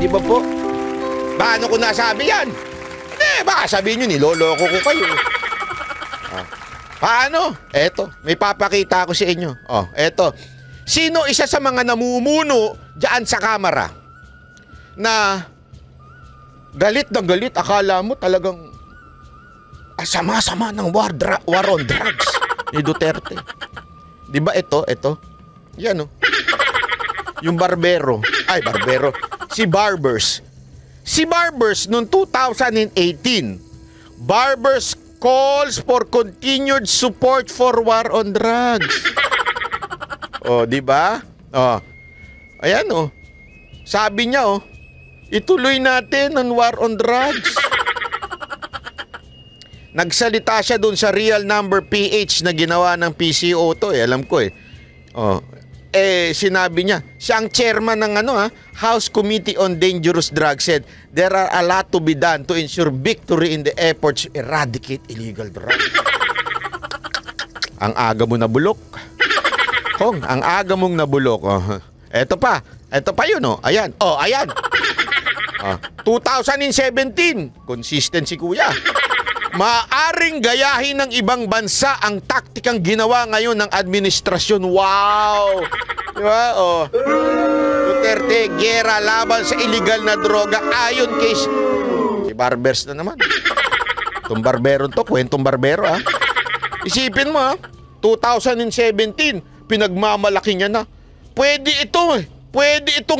Di ba po? Paano ko nasabi yan? Baka sabihin nyo, niloloko ko kayo. Paano? Eto, may papakita ko sa inyo. Eto. Sino isa sa mga namumuno dyan sa kamera na galit na galit, akala mo talagang sama-sama ng war on drugs ni Duterte. Di ba ito? Yan yung barbero. Si Barbers. Si Barbers noong 2018, Barbers calls for continued support for war on drugs. Di ba? Ayan Sabi niya ituloy natin ang war on drugs. Nagsalita siya dun sa Real Number PH na ginawa ng PCO to alam ko sinabi niya, siya ang chairman ng House Committee on Dangerous Drugs, said there are a lot to be done to ensure victory in the efforts to eradicate illegal drugs. Ang aga mo na bulok. Kong, ang aga mong nabulok. Ito pa yun Ayan. Ayan. 2017, consistent si kuya. Maaring gayahin ng ibang bansa ang taktikang ginawa ngayon ng administrasyon. Wow! Diba? Duterte, gera laban sa illegal na droga ayon kay si Barbers na naman. Itong barbero to, kwentong barbero Isipin mo 2017, pinagmamalaki niya na. Pwede itong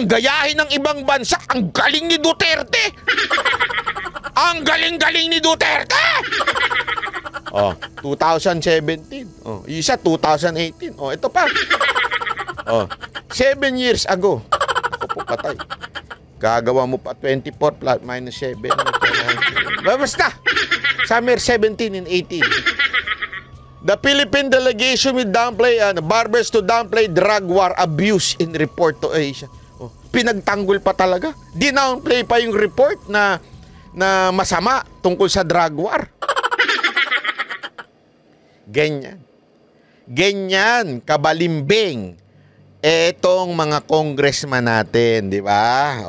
gayahin ng ibang bansa. Ang galing ni Duterte! Ang galing-galing ni Duterte! 2017. Isa 2018. Ito pa. 7 years ago. Ako po patay. Gagawa mo pa 24 plus minus 7. Basta. Summer 17 and 18. The Philippine delegation will downplay Barbers to downplay drug war abuse in report to Asia. Pinagtanggol pa talaga. Dinownplay pa yung report na masama tungkol sa drug war. Ganyan kabalimbing etong mga congressman natin, di ba?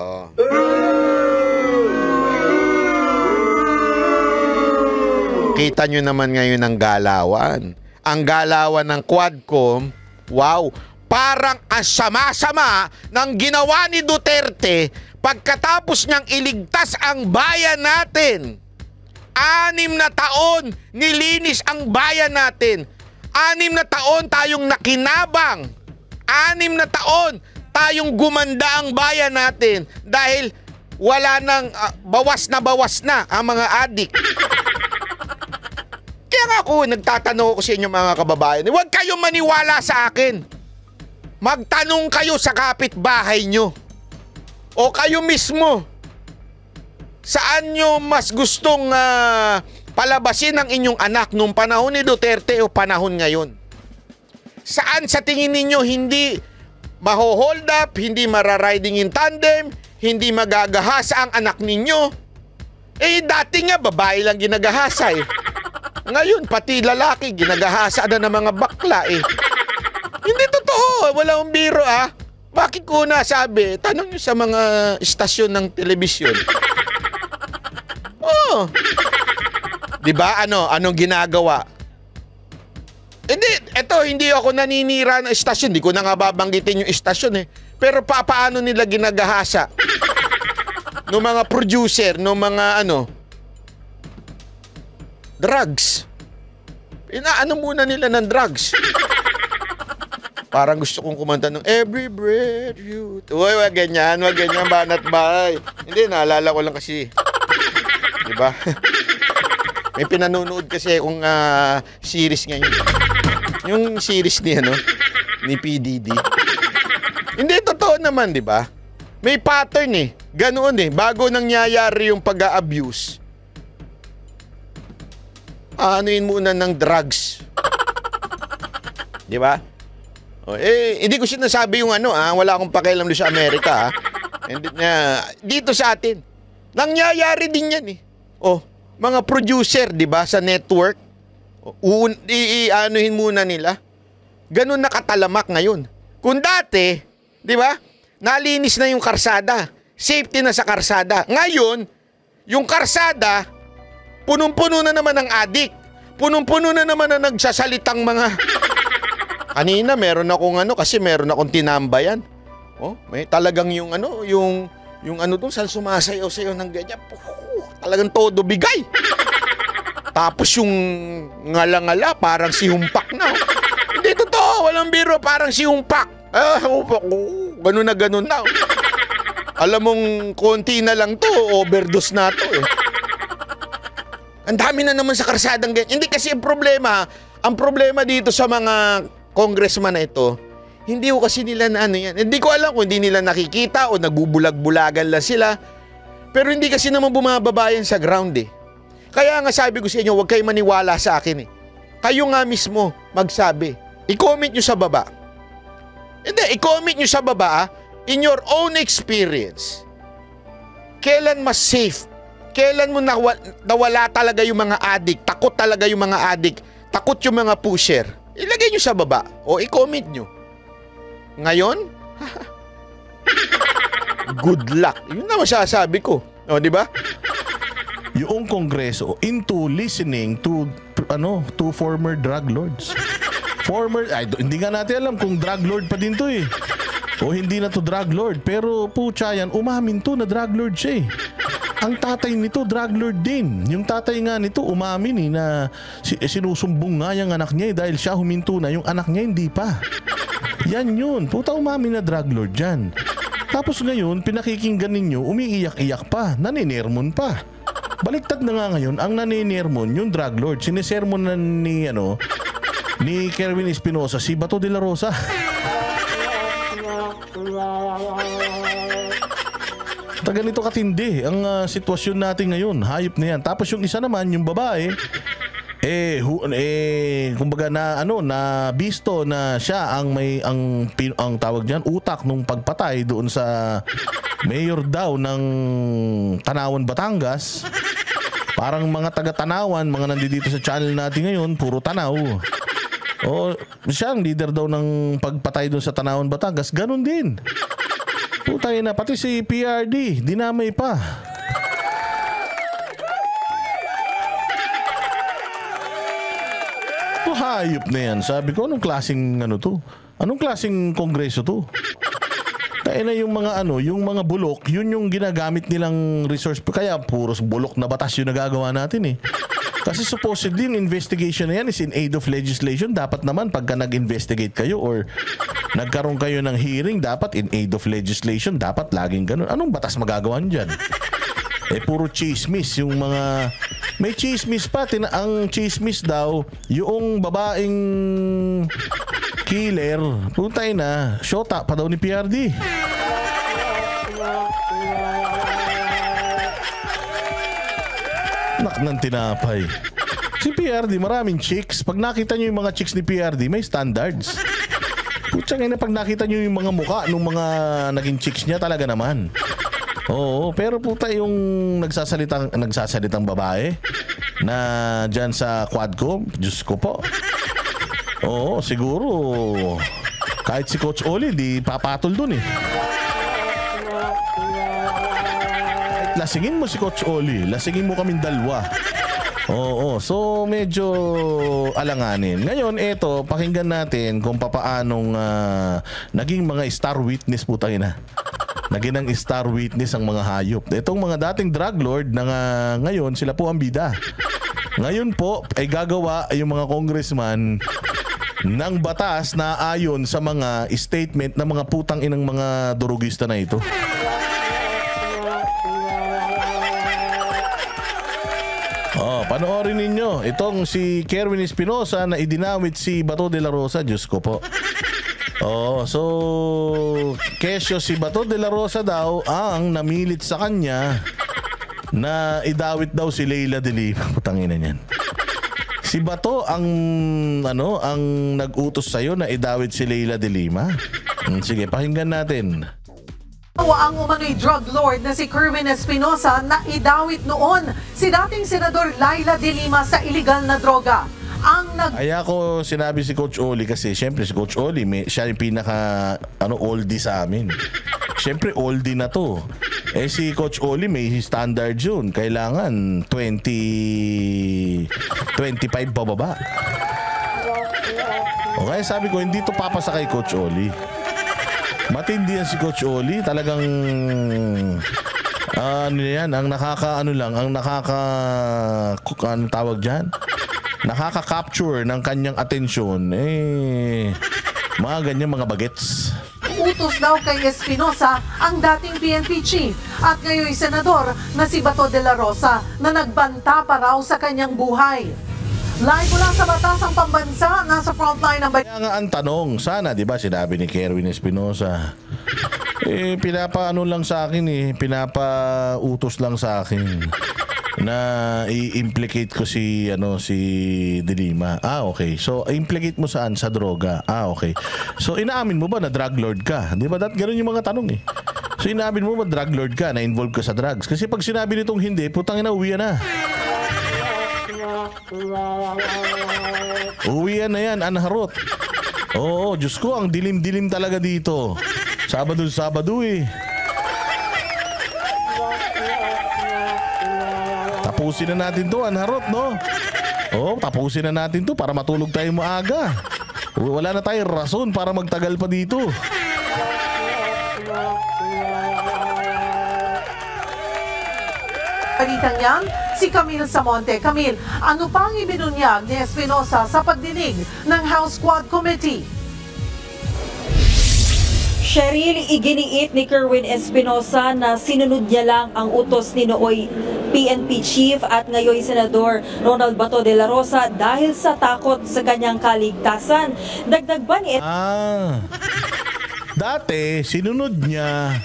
Kita nyo naman ngayon ang galawan. Ang galawan ng Quadcom, wow, parang ang sama-sama ng ginawa ni Duterte pagkatapos niyang iligtas ang bayan natin. 6 na taon nilinis ang bayan natin. 6 na taon tayong nakinabang. 6 na taon tayong gumanda ang bayan natin dahil wala nang bawas na ang mga adik. Kaya nga ako nagtatanong ko sa inyo mga kababayan, huwag kayong maniwala sa akin. Magtanong kayo sa kapitbahay nyo. O kayo mismo, saan nyo mas gustong palabasin ang inyong anak nung panahon ni Duterte o panahon ngayon? Saan sa tingin ninyo hindi maho-hold up, hindi marariding in tandem, hindi magagahasa ang anak ninyo? Dati nga babae lang ginagahasa Ngayon pati lalaki ginagahasa na ng mga bakla Hindi totoo, wala akong biro Bakit ko nasabi? Tanong nyo sa mga istasyon ng telebisyon. Diba? Anong ginagawa? Hindi ako naninira ng istasyon. Hindi ko na nga babanggitin yung istasyon Pero paano nila ginagahasa? No mga producer, no mga drugs. Inaano muna nila ng drugs. Parang gusto kong kumanta ng Every Breath You... wag ganyan, banat bay. Hindi, naalala ko lang kasi. Diba? May pinanonood kasi akong series ngayon. Yung series ni PDD. Hindi, totoo naman, diba? May pattern Ganoon bago nangyayari yung pag-a-abuse. Anuin muna ng drugs. Diba? Hindi ko sinasabi yung wala akong pakialam doon sa Amerika dito sa atin nangyayari din yan mga producer, di ba, sa network anuhin muna nila. Ganun nakatalamak ngayon. Kung dati, di ba, nalinis na yung karsada, Safety na sa karsada. Ngayon, yung karsada, punong-puno na naman ng adik. Punong-puno na naman na nagsasalitang mga... Kanina meron akong kasi meron akong tinambayan. Oh, may talagang yung doon saan sumasayaw-sayaw ng ganyan. Talagang todo bigay. Tapos yung ngala-ngala parang si Humpak na. Hindi totoo, walang biro, parang si Humpak. Ganun na. Alam mong konti na lang to, overdose na to eh. Ang dami na naman sa karsadang ganyan. Hindi kasi ang problema dito sa mga congressman na ito, hindi ko kasi nila na yan. Hindi ko alam kung hindi nila nakikita o nagbubulag-bulagan lang sila. Pero hindi kasi naman bumababa yan sa ground eh. Kaya nga sabi ko sa inyo, huwag kayo maniwala sa akin eh. Kayo nga mismo magsabi. I-comment nyo sa baba. Hindi, i-comment nyo sa baba in your own experience. Kailan mas safe? Kailan mo nawala talaga yung mga addict? Takot talaga yung mga addict? Takot yung mga pusher? Ilagay nyo sa baba o i-comment nyo. Ngayon? Good luck. Yun na masasabi ko. O, di ba? Yung Kongreso into listening to former drug lords. Hindi nga natin alam kung drug lord pa din to eh. O hindi na to drug lord. Pero pucha yan, umamin to na drug lord siya eh. Ang tatay nito, drug lord din. Yung tatay nga nito, umamin eh na sinusumbong nga yung anak niya eh dahil siya huminto na, yung anak niya hindi pa. Yan yun. Puta, umamin na drug lord dyan. Tapos ngayon, pinakikinggan ninyo, umiiyak-iyak pa, naninermon pa. Baliktad na nga ngayon, ang naninermon, yung drug lord, sinisermon na ni Kerwin Espinosa, si Bato de la Rosa. Ganito katindi ang sitwasyon natin ngayon. Hayop na yan. Tapos yung isa naman, yung babae, kumbaga na bisto na siya ang tawag diyan, utak nung pagpatay doon sa mayor daw ng Tanawan, Batangas. Parang mga taga-Tanawan, mga nandito sa channel natin ngayon, puro tanaw. O siya ang leader daw ng pagpatay doon sa Tanawan, Batangas. Ganon din. Putay na, pati si PRD, dinamay pa. Hayop na yan. Sabi ko, anong klaseng to? Anong klaseng kongreso to? Kaya na yung mga bulok, yun yung ginagamit nilang resource. Kaya puros bulok na batas yung nagagawa natin eh. Kasi supposedly yung investigation na yan is in aid of legislation. Dapat naman pagka nag-investigate kayo or nagkaroon kayo ng hearing, dapat in aid of legislation. Dapat laging ganun. Anong batas magagawa dyan? Puro chismis yung mga... May chismis pa. Ang chismis daw, yung babaeng killer, putay na, syota pa daw ni PRD. Nak ng tinapay. Si PRD, maraming chicks. Pag nakita nyo yung mga chicks ni PRD, may standards. Putsa nga na, pag nakita nyo yung mga muka ng mga naging chicks niya, talaga naman. Oo, pero puta yung nagsasalitang babae na dyan sa Quadcom, Diyos ko po. Oo, siguro kahit si Coach Oli, di papatol dun eh. Kahit lasingin mo si Coach Oli, lasingin mo kaming dalawa. Oo, so medyo alanganin. Ngayon, eto, pakinggan natin kung papaanong naging mga star witness po tayo na. Naging ang star witness ang mga hayop. Itong mga dating drug lord na ngayon, sila po ang bida. Ngayon po, ay gagawa yung mga congressman ng batas na ayon sa mga statement ng mga putang inang mga durugista na ito. Panoorin ninyo itong si Kerwin Espinosa na idinawit si Bato de la Rosa. Diyos ko po. So kesyo si Bato de la Rosa daw ang namilit sa kanya na idawit daw si Leila de Lima. Putangina niyan. Si Bato ang nag-utos sa'yo na idawit si Leila de Lima. Sige, pakinggan natin. Ang umano'y drug lord na si Kerwin Espinosa na idawit noon si dating Senador Leila de Lima sa iligal na droga. Kaya ko sinabi si Coach Oli kasi syempre si Coach Oli siya yung pinaka oldie sa amin. Syempre oldie na to. Eh si Coach Oli may standard yun. Kailangan 25 pababa. Okay, sabi ko, hindi to papasa kay Coach Oli. Matindi yan si Coach Oli. Talagang, ano yan, ang tawag dyan? Nakaka-capture ng kanyang atensyon. Mga ganyan mga bagets. Utos daw kay Espinosa ang dating PNP chief at ngayon senador na si Bato de la Rosa na nagbanta pa raw sa kanyang buhay. Live mula sa Batasang Pambansa, nasa frontline ng Kaya nga ang tanong, sana, di ba, sinabi ni Kerwin Espinosa, pinapaano lang sa akin pinapautos lang sa akin na i-implicate ko si De Lima. Okay. So implicate mo saan? Sa droga. Okay. So inaamin mo ba na drug lord ka? Di ba ganun yung mga tanong eh. So inaamin mo ba drug lord ka, na involved ka sa drugs? Kasi pag sinabi nitong hindi, putang ina, uwi na. Uwi na yan, anharot. Oo, Diyos ko, ang dilim-dilim talaga dito. Sabado eh. Tapusin na natin to, anharot, no? Oo, tapusin na natin to para matulog tayo maaga. Wala na tayong rason para magtagal pa dito. Balitang yan, si Camille Samonte. Camille, ano pang ibinunyag ni Espinosa sa pagdinig ng House Quad Committee? Cheryl, iginiit ni Kerwin Espinosa na sinunod niya lang ang utos ni nooy PNP Chief at ngayon Senador Ronald Bato de la Rosa dahil sa takot sa kanyang kaligtasan. Dagdag ba ni dati, sinunod niya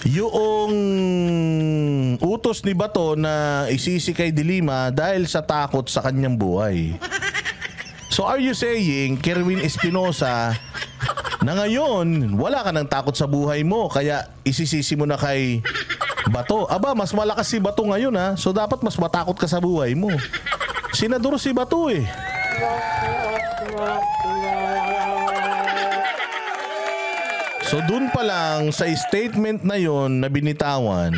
yung utos ni Bato na isisi kay De Lima dahil sa takot sa kanyang buhay. So are you saying, Kerwin Espinosa, na ngayon wala ka ng takot sa buhay mo kaya isisisi mo na kay Bato? Aba, mas malakas si Bato ngayon ha, so dapat mas matakot ka sa buhay mo. Senador si Bato eh. So dun pa lang sa statement na yon na binitawan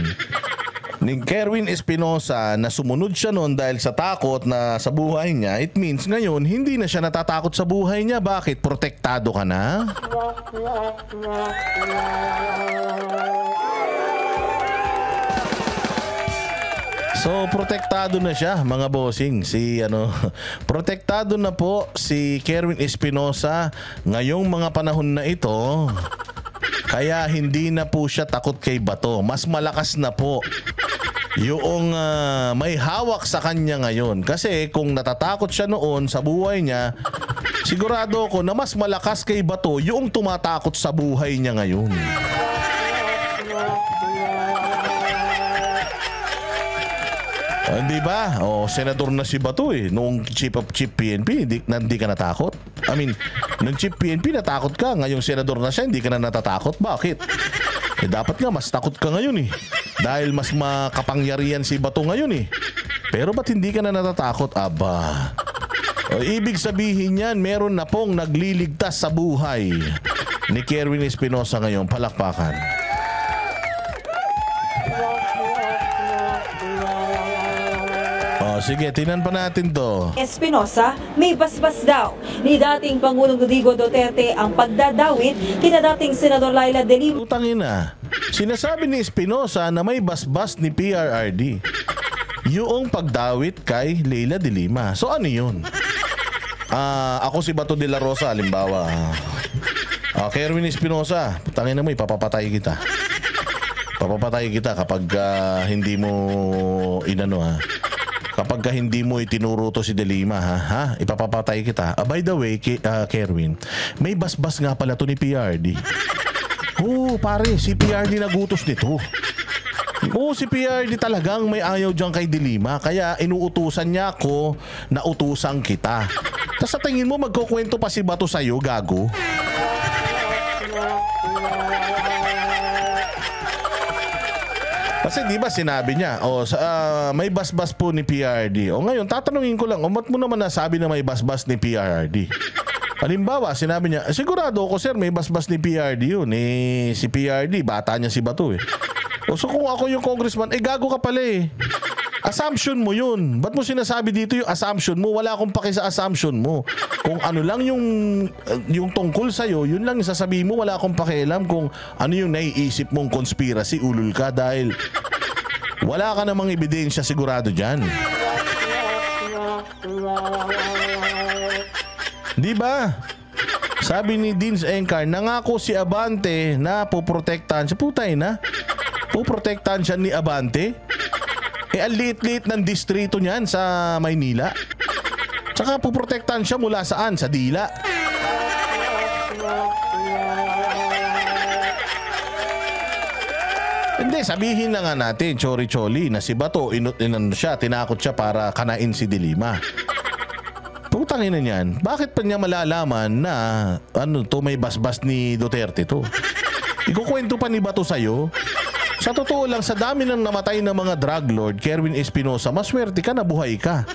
ni Kerwin Espinosa na sumunod siya noon dahil sa takot na sa buhay niya, it means ngayon hindi na siya natatakot sa buhay niya. Bakit? Protektado ka na? So protektado na siya mga bossing. Protektado na po si Kerwin Espinosa ngayong mga panahon na ito. Kaya hindi na po siya takot kay Bato. Mas malakas na po yung may hawak sa kanya ngayon. Kasi kung natatakot siya noon sa buhay niya, sigurado ko na mas malakas kay Bato yung tumatakot sa buhay niya ngayon. Di ba? Senador na si Bato eh. Noong chief PNP, hindi ka natakot. I mean, nung chief PNP natakot ka. Ngayong senador na siya, hindi ka na natatakot. Bakit? Dapat nga mas takot ka ngayon eh. Dahil mas makapangyarihan si Bato ngayon eh. Pero ba't hindi ka na natatakot? Aba. Ibig sabihin yan, meron na pong nagliligtas sa buhay ni Kerwin Espinosa ngayon. Palakpakan. Sige, tingnan pa natin to. Espinosa, may basbas daw ni dating Pangulong Rodrigo Duterte ang pagdadawit kina dating Senador Laila De Lima. Utangin na. Sinasabi ni Espinosa na may basbas ni PRRD yung pagdawit kay Laila De Lima. So ano yun? Ako si Bato de la Rosa, halimbawa. Kerwin Espinosa, utangin na mo, ipapapatay kita. Papapatay kita kapag hindi mo inano ha. Kapag hindi mo itinuro to si De Lima, ha? Ipapapatay kita. By the way, Kerwin, may basbas nga pala to ni PRD. Pare, si PRD nagutos nito. Si PRD talagang may ayaw dyan kay De Lima. Kaya inuutusan niya ako na utusan kita. Tapos sa tingin mo, magkukwento pa si Bato sa'yo, gago? Kasi di ba sinabi niya, may basbas po ni PRD. Ngayon, tatanungin ko lang, ba't mo naman nasabi na may basbas ni PRD? Halimbawa, sinabi niya, sigurado ako sir, may basbas ni PRD yun. Si PRD, bata niya si Bato eh. O so kung ako yung congressman, gago ka pala eh. Assumption mo yun. Ba't mo sinasabi dito yung assumption mo? Wala akong paki sa assumption mo. Kung ano lang yung tungkol sa'yo, yun lang yung sasabihin mo. Wala akong pakialam kung ano yung naiisip mong conspiracy, ulul ka dahil wala ka namang ebidensya sigurado dyan. Di ba? Sabi ni Deans Encar, nangako si Abante na poprotektahan siya. Putay na. Poprotektahan siya ni Abante. Ang liit-liit ng distrito niyan sa Maynila. Tsaka poprotektahan siya mula saan? Sa dila. Hindi, sabihin na nga natin, chori-choli, na si Bato, tinakot siya para kanain si Dilima. Putangin na niyan, bakit pa niya malalaman na may basbas ni Duterte to? Ikukwento pa ni Bato sa'yo. Sa totoo lang, sa dami ng namatay ng mga drug lord, Kerwin Espinosa, maswerte ka na buhay ka.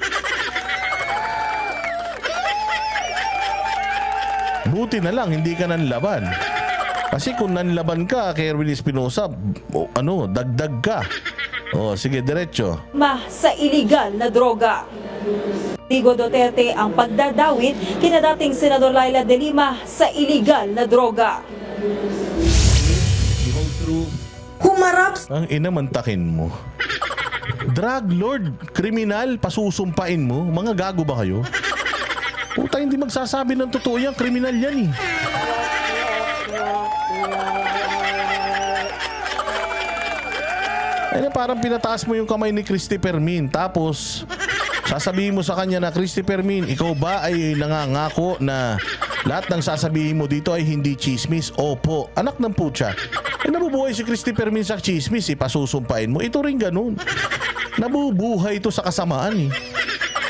Buti na lang, hindi ka nanlaban. Kasi kung nanlaban ka, Kerwin Espinosa, dagdag ka. Sige, diretso. Sa iligal na droga. Digo Duterte ang pagdadawit kina dating Senador Laila de Lima sa iligal na droga. Humarap ang inamantakin mo. Drug lord, kriminal, pasusumpain mo. Mga gago ba kayo? Puta, hindi magsasabi ng totoo yan. Kriminal yan eh. Parang pinataas mo yung kamay ni Christopher Min. Tapos sasabihin mo sa kanya na, Christopher Min, ikaw ba ay nangangako na lahat ng sasabihin mo dito ay hindi chismis? Opo. Anak ng putya. Nabubuhay si Christopher Min sa chismis, pasusumpain mo. Ito rin ganun. Nabubuhay ito sa kasamaan eh.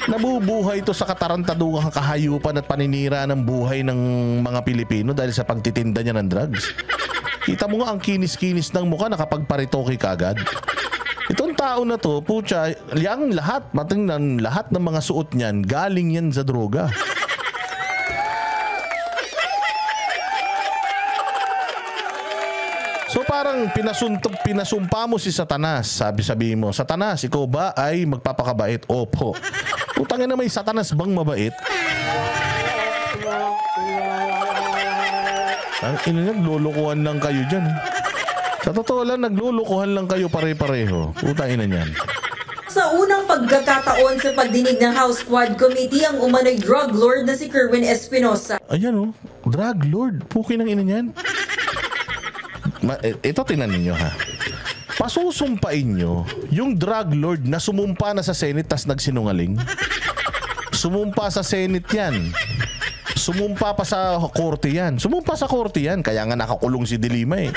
Nabubuhay ito sa katarantaduhang kahayupan at paninira ng buhay ng mga Pilipino dahil sa pagtitinda niya ng drugs. Kita mo nga ang kinis-kinis ng mukha, nakapagparitoke ka agad. Itong tao na to, putya, yang lahat ng mga suot niyan, galing yan sa droga. So parang pinasumpa mo si Satanas. Sabi mo, Satanas, ikaw ba ay magpapakabait? Opo. Putangin na, may Satanas bang mabait? Ang naglulukuhan lang kayo dyan. Sa totoo lang, naglulukuhan lang kayo pare-pareho. Putangin na yan. Sa unang pagkakataon sa pagdinig ng House Quad Committee, ang umano'y drug lord na si Kerwin Espinosa. Ayan drug lord. Pukin ang ina niyan. Ito tingnan ninyo ha. Pasusumpain nyo yung drug lord na sumumpa na sa Senate tas nagsinungaling. Sumumpa sa Senate yan. Sumumpa pa sa korte yan. Sumumpa sa korte yan. Kaya nga nakakulong si De Lima eh.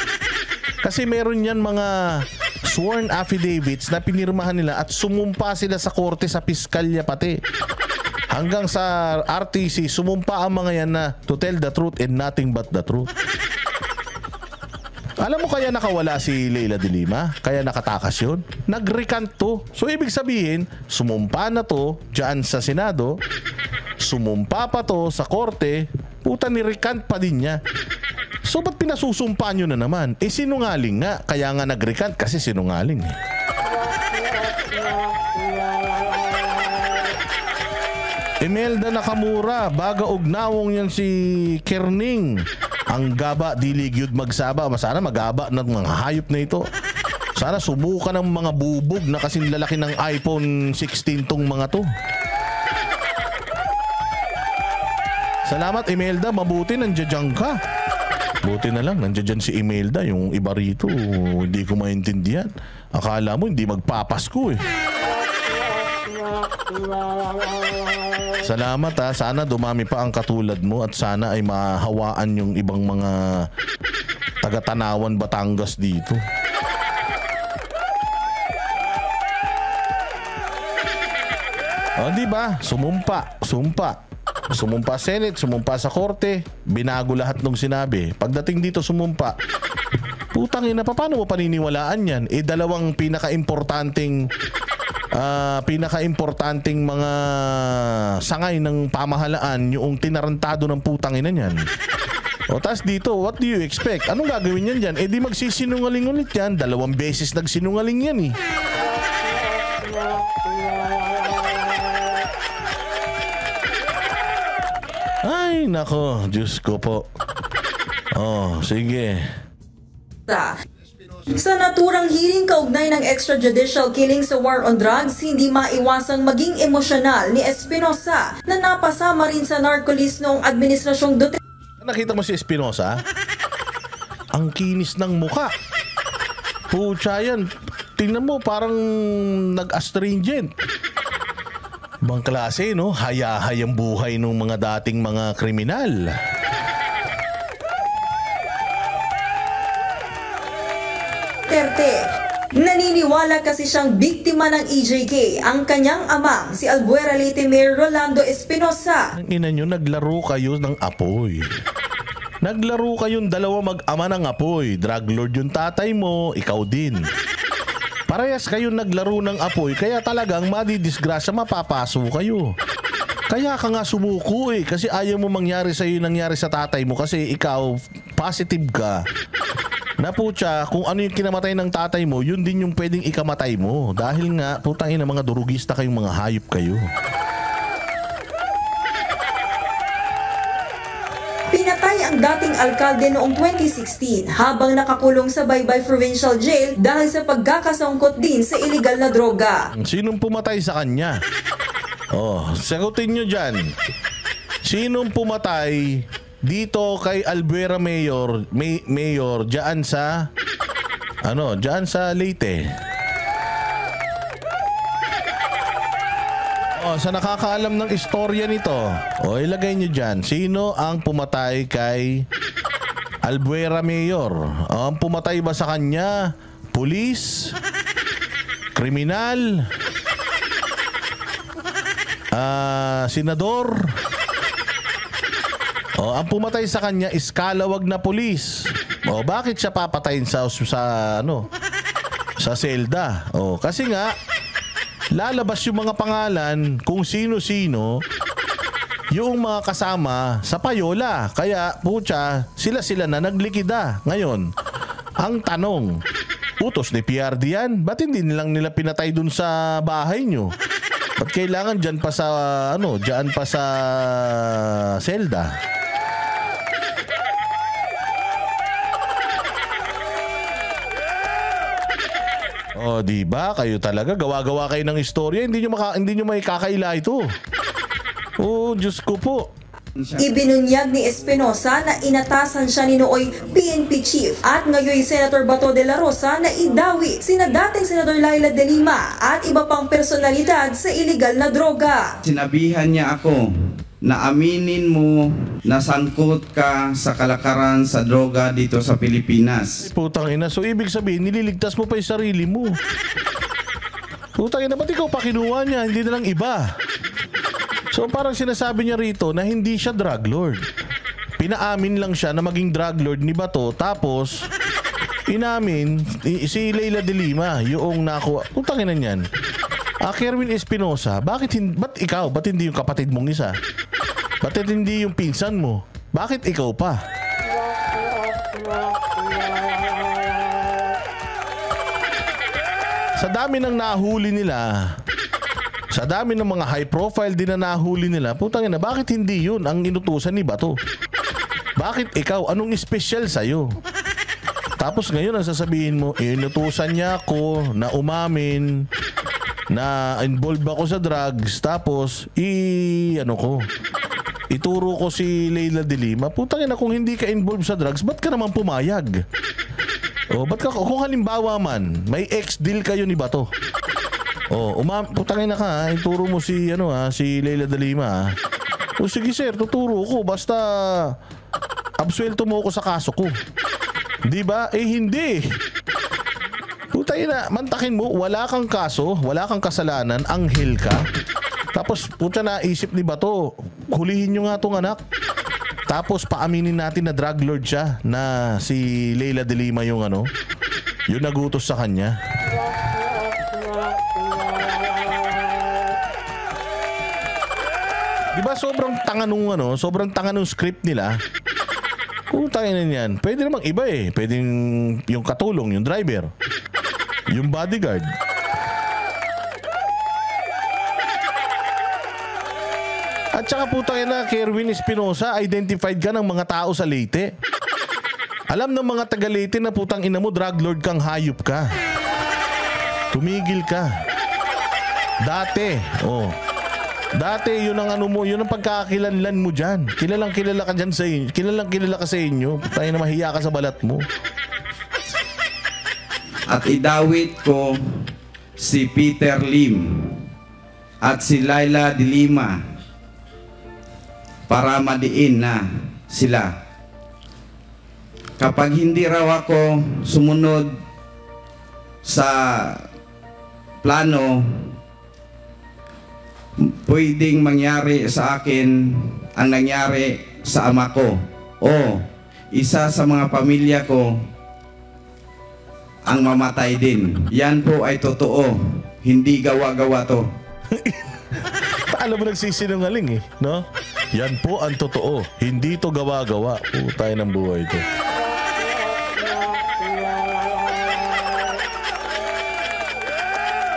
Kasi meron yan mga sworn affidavits na pinirmahan nila at sumumpa sila sa korte, sa piskalya pati. Hanggang sa RTC, sumumpa ang mga yan na to tell the truth and nothing but the truth. Alam mo kaya nakawala si Leila de Lima? Kaya nakatakas yun? Nag-recant to. So ibig sabihin, sumumpa na to dyan sa Senado, sumumpa pa to sa korte, puta ni-recant pa din niya. So ba't pinasusumpa nyo na naman? Sinungaling nga. Kaya nga nag-recant kasi sinungaling. Imelda Nakamura, baga ugnawong yan si Kerning. Ang gaba, diligyod magsaba. Sana magaba ng mga hayop na ito. Sana subukan ng mga bubog na kasing lalaki ng iPhone 16 tong mga to. Salamat Imelda, mabuti nandiyan ka. Buti na lang, nandiyan si Imelda. Yung iba rito, hindi ko maintindihan. Akala mo hindi magpapasko eh. Salamat ha. Sana dumami pa ang katulad mo at sana ay mahawaan yung ibang mga taga-Tanawan, Batangas dito. Di ba? Sumumpa. Sumumpa Senate, sumumpa sa korte, binago lahat ng sinabi. Pagdating dito sumumpa, putang ina, paano mo paniniwalaan yan? Dalawang pinaka-importanting mga sangay ng pamahalaan yung tinarantado ng putang ina niyan. O tas dito, what do you expect? Anong gagawin yan dyan? Eh di magsisinungaling ulit yan. 2 beses nagsinungaling yan eh. Ay, nako. Diyos ko po. Oh, sige. Sa naturang hearing kaugnay ng extrajudicial killing sa war on drugs, hindi maiwasang maging emosyonal ni Espinosa na napasama rin sa narco-list noong administrasyong Duterte. Nakita mo si Espinosa? Ang kinis ng muka. Pucha yan. Tingnan mo, parang nag-astringent. Ibang klase, no? Hayahay ang buhay ng mga dating mga kriminal. Duterte. Naniniwala kasi siyang biktima ng EJK ang kanyang amang si Albuera Leyte Mayor Rolando Espinosa. Ang ina nyo, naglaro kayo ng apoy. Naglaro kayong dalawa mag-ama ng apoy. Drug lord yung tatay mo, ikaw din. Parehas kayong naglaro ng apoy, kaya talagang madidisgrasya, mapapaso kayo. Kaya ka nga sumuko eh, kasi ayaw mo mangyari sa'yo yung nangyari sa tatay mo kasi ikaw, positive ka. Naputya, kung ano yung kinamatay ng tatay mo, yun din yung pwedeng ikamatay mo. Dahil nga, putangin na mga durugista kayong mga hayop kayo. Pinatay ang dating alkalde noong 2016 habang nakakulong sa Baybay Provincial Jail dahil sa pagkakasangkot din sa illegal na droga. Sinong pumatay sa kanya? Oh, sagutin nyo dyan. Sinong pumatay dito kay Albuera Mayor dyan sa dyan sa Leyte? Oh, sa nakakaalam ng istorya nito, ilagay nyo dyan. Sino ang pumatay kay Albuera Mayor? Ang pumatay ba sa kanya? Pulis? Kriminal? Senador? Ang pumatay sa kanya is kalawag na pulis. Bakit siya papatayin sa selda? Kasi nga lalabas yung mga pangalan kung sino-sino yung mga kasama sa payola. Kaya putya, sila na naglikida. Ngayon, ang tanong, utos ni PRD yan? Ba't hindi nilang nila pinatay dun sa bahay nyo? Ba't kailangan dyan pa sa selda? Diba? Kayo talaga gawa-gawa kayo ng istorya, hindi nyo makakaila ito. Diyos ko po. Ibinunyag ni Espinosa na inatasan siya ni nooy PNP Chief at ngayon Senator Bato de la Rosa na idawi sina dating Senador Laila de Lima at iba pang personalidad sa illegal na droga. Sinabihan niya ako na aminin mo na sangkot ka sa kalakaran sa droga dito sa Pilipinas. Putang ina, so ibig sabihin nililigtas mo pa yung sarili mo. Putang ina, ba't ikaw pa kinuha niya, hindi na lang iba? So parang sinasabi niya rito na hindi siya drug lord. Pinaamin lang siya na maging drug lord ni Bato, tapos inamin si Leila de Lima yung nakuha. Putang ina niyan. Kerwin Espinosa, ba't ikaw? Ba't hindi yung kapatid mong isa? Ba't hindi yung pinsan mo? Bakit ikaw pa? Sa dami ng nahuli nila, sa dami ng mga high profile din na nahuli nila, putang ina, bakit hindi yun ang inutusan ni Bato? Bakit ikaw? Anong special sa'yo? Tapos ngayon ang sasabihin mo, inutusan niya ako na umamin na involved ako sa drugs, tapos ituro ko si Leila de Lima. Putang ina, kung hindi ka involved sa drugs, ba't ka naman pumayag? Kung halimbawa man, may ex-deal kayo ni Bato. Putang ina ka, ituro mo si Leila de Lima. Sige sir, tuturo ko, basta absuelto mo ako sa kaso ko. Di ba? Hindi. Putang ina, mantakin mo, wala kang kaso, wala kang kasalanan, anghel ka. Tapos puta, naisip ni Bato, hulihin nyo nga tong anak. Tapos paaminin natin na drug lord siya, na si Leila de Lima yung nagutos sa kanya. Diba sobrang tanga nung script nila? Utangin na yan. Pwede namang iba eh. Pwedeng yung katulong, yung driver, yung bodyguard. At saka putangin na, Kerwin Espinosa, identified ka ng mga tao sa Leyte. Alam ng mga taga Leyte na putang ina mo, drug lord kang, hayop ka. Tumigil ka. Dati, dati yun ang ano mo, yun ang pagkakakilanlan mo dyan. Kilalang kilala ka dyan sa inyo. Kilalang kilala ka sa inyo. Tayo na mahiya ka sa balat mo. At idawit ko si Peter Lim at si Laila de Lima para madiin na sila. Kapag hindi raw ako sumunod sa plano, pwedeng mangyari sa akin ang nangyari sa ama ko o isa sa mga pamilya ko ang mamatay din. Yan po ay totoo, hindi gawa-gawa to. Alam mo, nagsisinungaling eh, no? Yan po ang totoo, hindi to gawa-gawa. Tayo ng buhay to.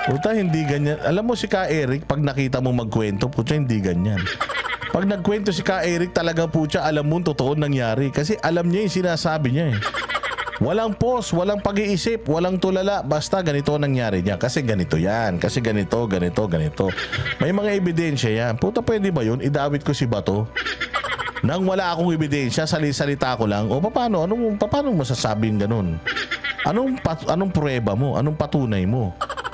Puta, hindi ganyan. Alam mo si Ka Eric, pag nakita mo magkwento, puta, hindi ganyan. Pag nagkwento si Ka Eric, talaga puta, alam mo totoo nangyari. Kasi alam niya yung sinasabi niya eh. Walang pause, walang pag-iisip, walang tulala. Basta ganito nangyari niya. Kasi ganito yan. Kasi ganito, ganito, ganito. May mga ebidensya yan. Puta, pwede ba yun? Idawit ko si Bato. Nang wala akong ebidensya, salita ko lang. O paano? Paano masasabing ganun? Anong prueba mo? Anong patunay mo?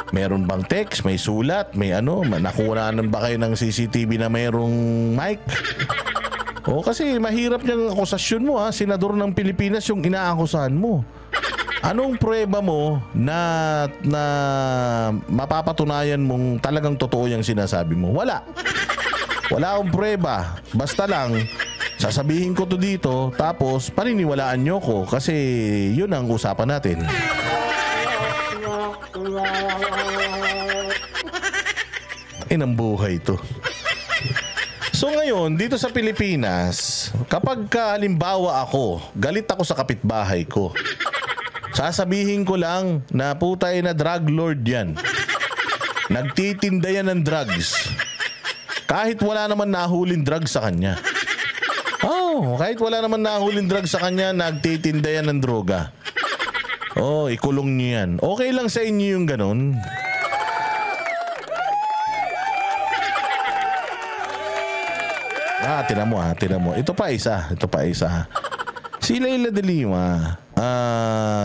Meron bang text? May sulat? May ano? Nakuhanan ba kayo ng CCTV na mayroong mic? O kasi mahirap niyang akusasyon mo ha. Senador ng Pilipinas yung inaakusahan mo. Anong prueba mo na mapapatunayan mong talagang totoo yung sinasabi mo? Wala. Wala akong prueba. Basta lang, sasabihin ko to dito, tapos paniniwalaan nyo ko kasi yun ang usapan natin. Inang buhay to. So ngayon, dito sa Pilipinas, kapag halimbawa ako, galit ako sa kapitbahay ko, sasabihin ko lang na putay na drug lord yan. Nagtitinda yan ng drugs. Kahit wala naman nahuling drugs sa kanya. Kahit wala naman nahuling drugs sa kanya, nagtitinda yan ng droga. Ikulong niyo yan. Okay lang sa inyo yung ganun? Tinan mo. Ito pa isa. Si Laila de Lima,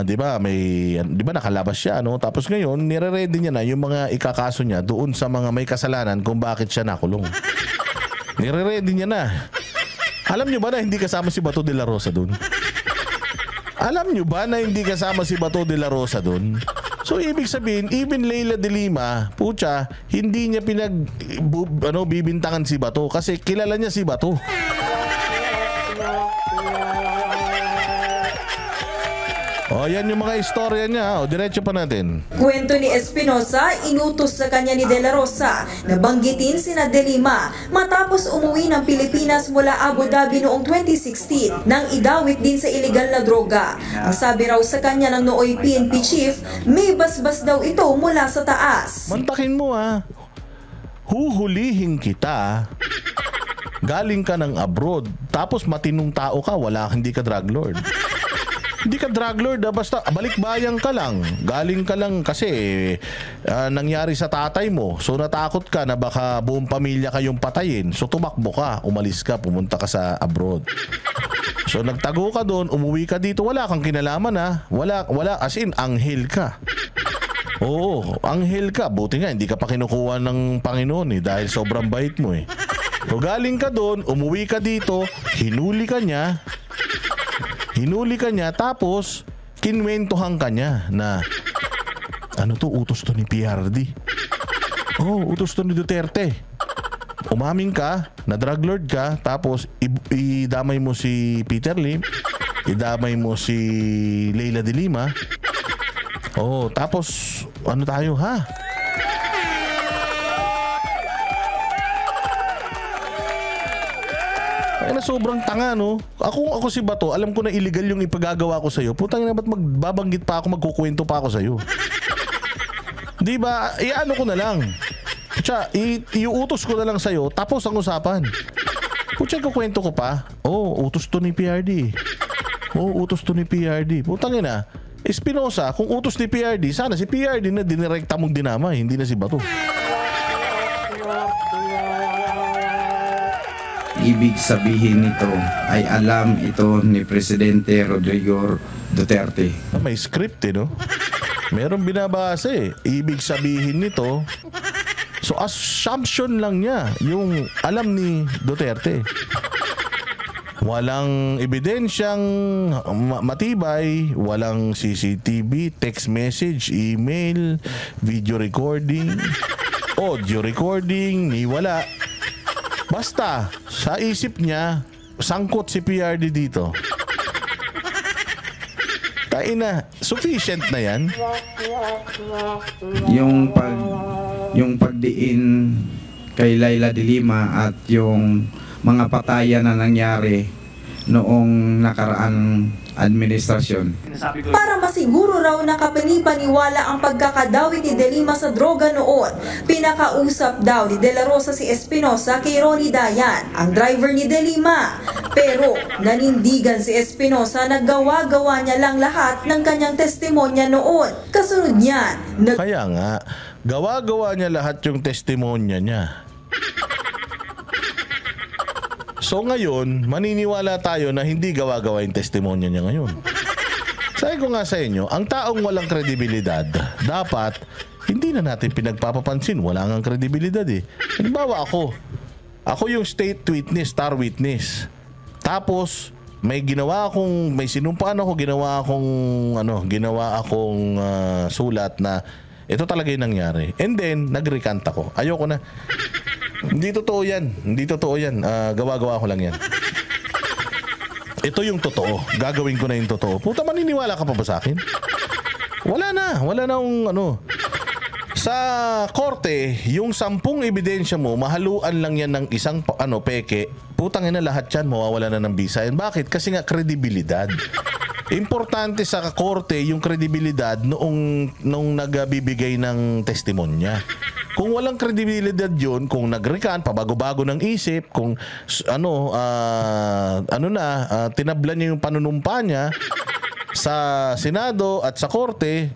'di ba nakalabas siya, no? Tapos ngayon, nire-ready niya na yung mga ikakaso niya doon sa mga may kasalanan kung bakit siya nakulong. Nire-ready niya na. Alam niyo ba na hindi kasama si Bato de la Rosa doon? Alam niyo ba na hindi kasama si Bato de la Rosa doon? So ibig sabihin, even Laila de Lima, pucha, hindi niya bibintangan si Bato kasi kilala niya si Bato. Yan yung mga istorya niya. Diretso pa natin. Kwento ni Espinosa, inutos sa kanya ni De La Rosa na banggitin sina De Lima matapos umuwi ng Pilipinas mula Abu Dhabi noong 2016 nang idawit din sa iligal na droga. Ang sabi raw sa kanya ng nooy PNP chief, may basbas daw ito mula sa taas. Mantakin mo huhulihin kita. Galing ka ng abroad, tapos matinong tao ka, hindi ka drug lord. Hindi ka drug lord, basta balikbayan ka lang. Galing ka lang kasi nangyari sa tatay mo. So natakot ka na baka buong pamilya kayong patayin. So tumakbo ka, umalis ka, pumunta ka sa abroad. So nagtago ka doon, umuwi ka dito, wala kang kinalaman Wala, as in, anghel ka. Oo, anghel ka. Buti nga, hindi ka pa kinukuha ng Panginoon dahil sobrang bait mo So galing ka doon, umuwi ka dito, hinuli ka niya, tapos kinwentuhan ka niya na utos to ni PRD. Utos to ni Duterte. Umamin ka na drug lord ka, tapos idamay mo si Peter Lim, idamay mo si Laila de Lima. Tapos tayo Tangina, sobrang tanga, no? Ako si Bato, alam ko na illegal yung ipagagawa ko sa'yo. Putang ina, ba't magbabanggit pa ako, magkukwento pa ako sa'yo? Di ba? Ano ko na lang. Pucha, iuutos ko na lang sa'yo, tapos ang usapan. Pucha, kukwento ko pa. Utos to ni PRD. Utos to ni PRD. Putang ina, Espinosa, kung utos ni PRD, sana si PRD na dinirekta mong dinamay, hindi na si Bato. Ibig sabihin nito ay alam ito ni Presidente Rodrigo Duterte. May script no? Meron binabasa Ibig sabihin nito, so assumption lang niya yung alam ni Duterte. Walang ebidensyang matibay, walang CCTV, text message, email, video recording, audio recording, ni wala. Basta, sa isip niya, sangkot si PRD dito. Taina, sufficient na yan. Yung pagdiin kay Leila de Lima at yung mga patayan na nangyari noong nakaraan administrasyon. Para masiguro raw na kapanipaniwala ang pagkakadawit ni De Lima sa droga noon, pinakausap daw ni De La Rosa si Espinosa kay Ronnie Dayan, ang driver ni De Lima. Pero nanindigan si Espinosa na gawa-gawa niya lang lahat ng kanyang testimonya noon. Kasunod niyan, Kaya nga, gawa-gawa niya lahat yung testimonya niya. So ngayon, maniniwala tayo na hindi gawa-gawa yung testimonya niya ngayon. Sabi ko nga sa inyo, ang taong walang kredibilidad, dapat hindi na natin pinagpapapansin. Wala ngang kredibilidad Halimbawa ako yung state witness, star witness. Tapos, may sinumpaan ako, ginawa akong sulat na ito talaga yung nangyari. And then, nag-recant ako. Ayoko na. Hindi totoo yan. Gawa-gawa ko lang yan. Ito yung totoo. Gagawin ko na yung totoo. Puta, maniniwala ka pa ba sa akin? Wala na sa korte, yung 10 ebidensya mo, mahaluan lang yan ng isang peke. Putang ina, lahat yan mawawala na ng bisa. Bakit? Kasi nga kredibilidad. Importante sa korte yung kredibilidad nung nagbibigay ng testimonya. Kung walang kredibilidad yun, kung nag-recant, pabago-bago ng isip, kung tinablan niya yung panunumpa niya sa Senado at sa Korte,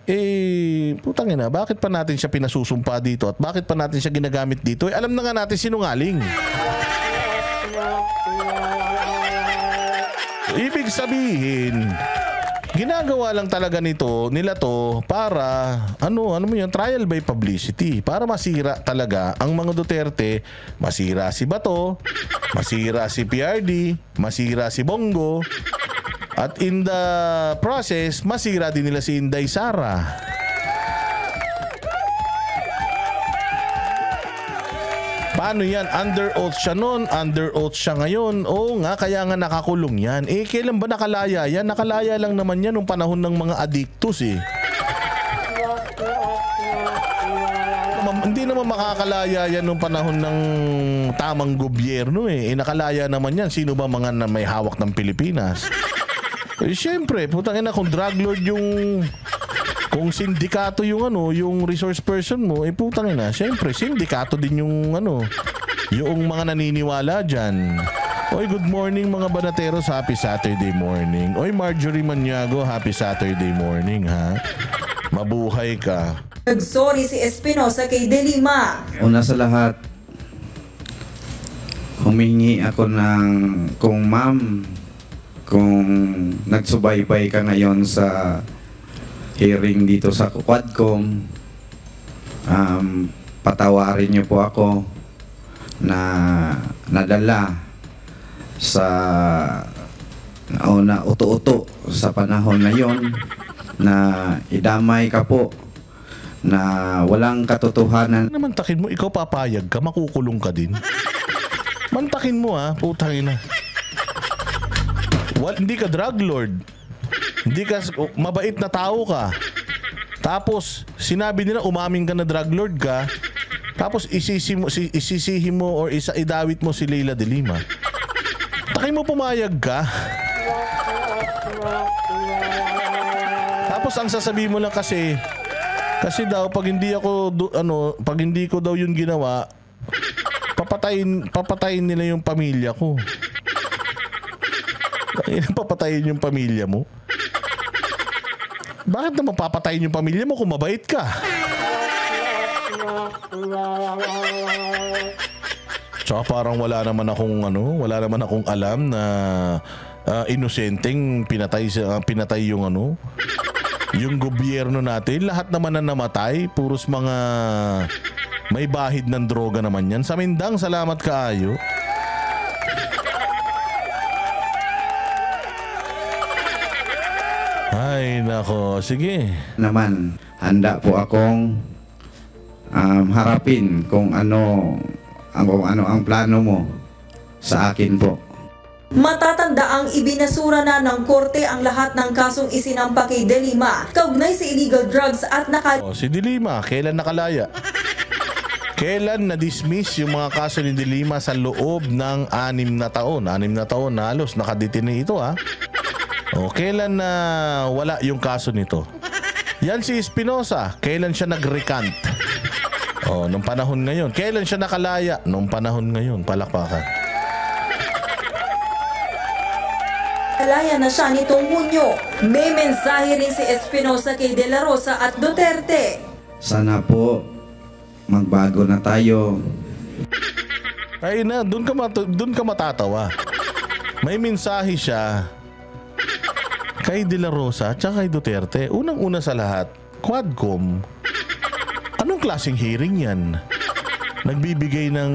putang ina, bakit pa natin siya pinasusumpa dito at bakit pa natin siya ginagamit dito? Alam na nga natin sinungaling. Ibig sabihin, ginagawa lang talaga nila to para trial by publicity, para masira talaga ang mga Duterte, masira si Bato, masira si PRD, masira si Bongo, at in the process masira din nila si Inday Sara. Paano yan? Under oath siya noon, under oath siya ngayon. Oo nga, kaya nga nakakulong yan. Kailan ba nakalaya yan? Nakalaya lang naman yan nung panahon ng mga addictus Hindi naman makakalaya yan nung panahon ng tamang gobyerno nakalaya naman yan. Sino ba mga na may hawak ng Pilipinas? Siyempre, putang ina, kung drug lord kung sindikato yung resource person mo, putang ina, siyempre, sindikato din yung mga naniniwala dyan. Oy, good morning mga banateros, happy Saturday morning. Oy, Marjorie Maniago, happy Saturday morning, ha? Mabuhay ka. nagsorry si Espinosa kay De Lima. Una sa lahat, humingi ako kung nagsubaybay ka ngayon sa hearing dito sa Quadcom, patawarin niyo po ako na nadala sa uto-uto sa panahon na yon, na idamay ka po na walang katotohanan. Mantakin mo, ikaw papayag ka, makukulong ka din. Mantakin mo putang ina. Hindi ka drug lord. Hindi ka mabait na tao ka. Tapos sinabi nila umamin ka na drug lord ka. Tapos isisihin mo or idawit mo si Leila de Lima. Takay mo pumayag ka. Tapos ang sasabihin mo lang kasi daw pag hindi pag hindi ko daw yun ginawa, papatayin nila yung pamilya ko. Papatayin yung pamilya mo? Bakit naman papatayin yung pamilya mo kung mabait ka? Tsaka parang wala naman akong alam na inosenteng pinatay yung gobyerno natin. Lahat naman na namatay, puros mga may bahid ng droga naman yan. Sa Mindang, salamat kaayo. Ay, nako. Sige. Naman, handa po akong harapin kung ano ang plano mo sa akin po. Matatanda ang ibinasura na ng korte ang lahat ng kasong isinampa kay De Lima kaugnay sa illegal drugs at Si De Lima, kailan nakalaya? Kailan na-dismiss yung mga kaso ni De Lima sa loob ng 6 na taon? 6 na taon na halos nakadetine ito ha. O kailan na wala yung kaso nito? Yan si Espinosa, kailan siya nag-recant? O nung panahon ngayon. Kailan siya nakalaya? Nung panahon ngayon, palakpakan. Kalaya na siya nitong Hunyo. May mensahe rin si Espinosa kay De La Rosa at Duterte. Sana po magbago na tayo. Ay na, doon ka matatawa. May mensahe siya kay De La Rosa at kay Duterte. Unang-una sa lahat, Quadcom. Anong klaseng hearing yan? Nagbibigay ng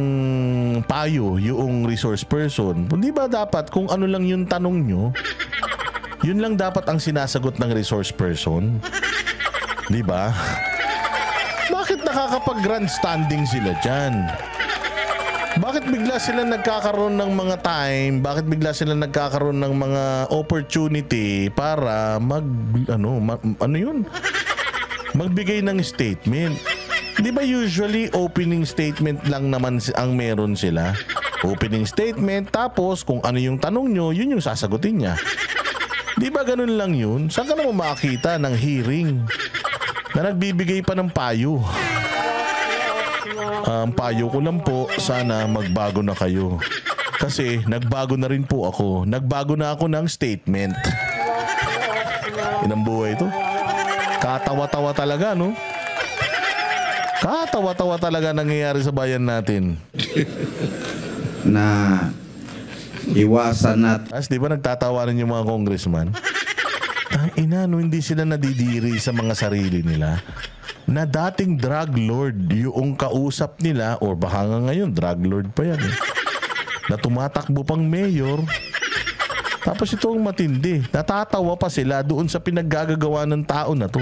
payo yung resource person. Hindi ba dapat kung ano lang yung tanong nyo, yun lang dapat ang sinasagot ng resource person? Di ba? Bakit nakakapag-grandstanding sila dyan? Bakit bigla sila nagkakaroon ng mga time? Bakit bigla sila nagkakaroon ng mga opportunity para magbigay ng statement? Di ba usually opening statement lang naman ang meron sila? Opening statement, tapos kung ano yung tanong nyo, yun yung sasagutin niya. Di ba ganun lang yun? Saan ka naman makakita ng hearing na nagbibigay pa ng payo? Ang payo ko lang po, sana magbago na kayo. Kasi nagbago na rin po ako. Nagbago na ako ng statement. Inang buhay ito. Katawa-tawa talaga, no? Katawa-tawa talaga nangyayari sa bayan natin. Na iwasan natin. As di ba nagtatawanan yung mga congressman? Hindi sila nadidiri sa mga sarili nila. Na dating drug lord yung kausap nila, or baka nga ngayon drug lord pa yan na tumatakbo pang mayor. Tapos itong matindi, natatawa pa sila doon sa pinaggagawa ng tao na to.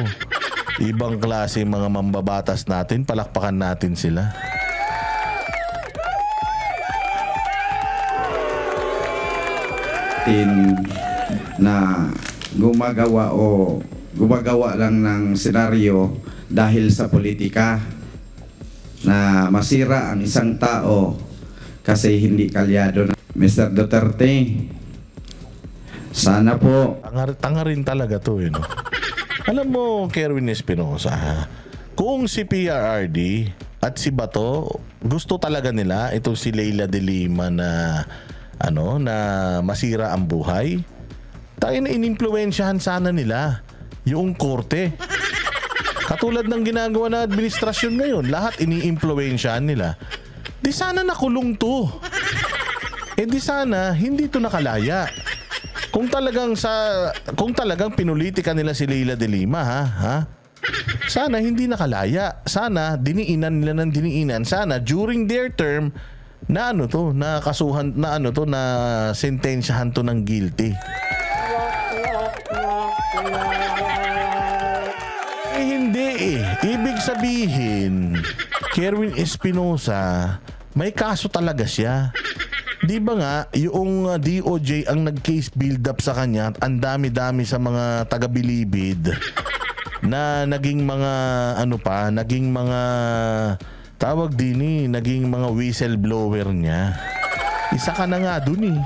Ibang klase mga mambabatas natin, palakpakan natin sila. Na gumagawa lang ng senaryo dahil sa politika na masira ang isang tao kasi hindi kalyado. Mr. Duterte, sana po tanga rin talaga to no? Alam mo, Kerwin Espinosa, kung si PRRD at si Bato gusto talaga nila itong si Leila de Lima na na masira ang buhay, tayo na inimpluwensyahan sana nila yung korte. Katulad ng ginagawa na administrasyon ngayon, lahat iniimpluwensyahan nila. Di sana nakulong to. Di sana hindi to nakalaya. Kung talagang pinulitika nila si Leila de Lima, sana hindi nakalaya. Sana diniinan nila ng diniinan. Sana during their term na kasuhan na sentensyahan to ng guilty. Hindi Ibig sabihin, Kerwin Espinosa, may kaso talaga siya. Di ba nga, yung DOJ ang nag-case build-up sa kanya at ang dami-dami sa mga taga-bilibid na naging mga naging mga tawag din naging mga whistleblower niya. Isa ka na nga dun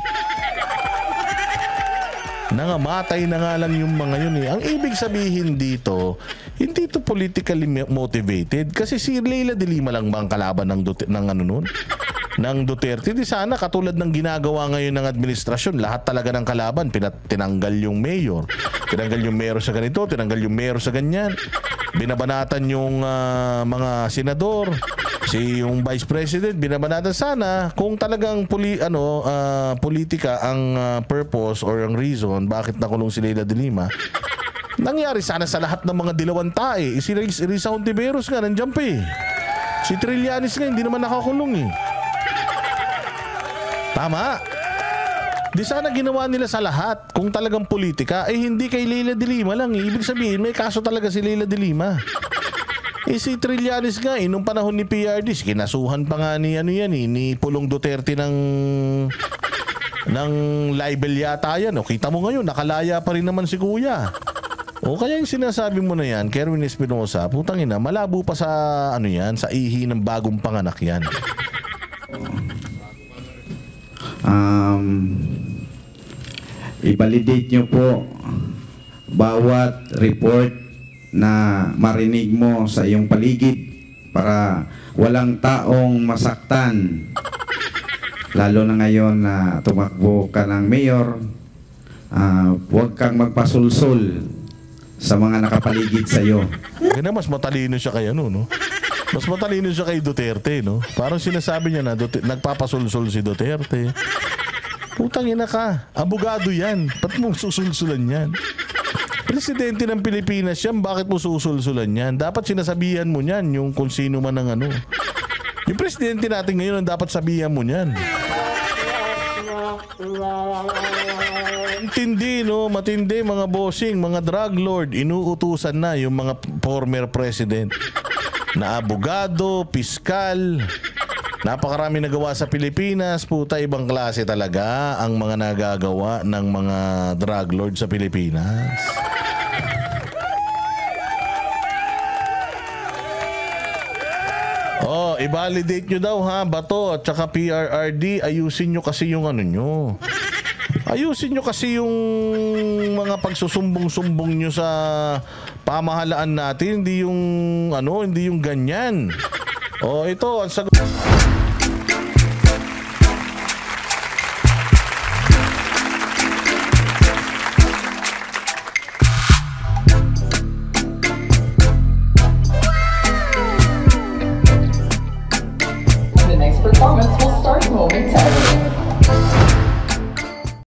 Nangamatay na nga lang yung mga yun eh. Ang ibig sabihin dito, hindi to politically motivated kasi si Leila de Lima lang ba ang kalaban ng Duterte? Di sana katulad ng ginagawa ngayon ng administrasyon, lahat talaga ng kalaban, tinanggal yung mayor. Tinanggal yung mayor sa ganito, tinanggal yung mayor sa ganyan. Binabanatan yung mga senador. Yung Vice President, binabanatan. Sana kung talagang politika ang purpose or ang reason bakit nakulong si Leila de Lima, nangyari sana sa lahat ng mga dilawang tae. Si Risa Hontiveros nga, nandiyan pa eh. Si Trillanes nga, hindi naman nakakulong eh. Tama. Di sana ginawa nila sa lahat. Kung talagang politika, hindi kay Leila de Lima lang. Ibig sabihin, may kaso talaga si Leila de Lima. Si Trillanes nga, nung panahon ni PRD, kinasuhan pa nga ni Pulong Duterte ng libel yata yan. O, kita mo ngayon, nakalaya pa rin naman si kuya. O kaya yung sinasabi mo na yan, Kerwin Espinosa, putang ina, malabo pa sa sa ihi ng bagong panganak yan. I-validate nyo po bawat report na marinig mo sa iyong paligid para walang taong masaktan. Lalo na ngayon na tumakbo ka ng mayor, huwag kang magpasulsul sa mga nakapaligid sa iyo. Kaya mas matalino siya kay no? Mas matalino siya kay Duterte, no? Parang sinasabi niya na nagpapasulsul si Duterte. Putang ina ka, abogado yan. Ba't mong susulsulan yan? Presidente ng Pilipinas yan, bakit mo susulsulan yan? Dapat sinasabihan mo yan yung kung sino man ang Yung presidente natin ngayon ang dapat sabihan mo yan. Matindi, no? Matindi mga bossing, mga drug lord. Inuutusan na yung mga former president na abogado, piskal. Napakarami nagawa sa Pilipinas. Puta, ibang klase talaga ang mga nagagawa ng mga drug lord sa Pilipinas. I-validate nyo daw ha, Bato at saka PRRD. Ayusin nyo kasi yung nyo. Ayusin nyo kasi yung mga pagsusumbong-sumbong nyo sa pamahalaan natin. Hindi yung hindi yung ganyan. Ito ang sagot.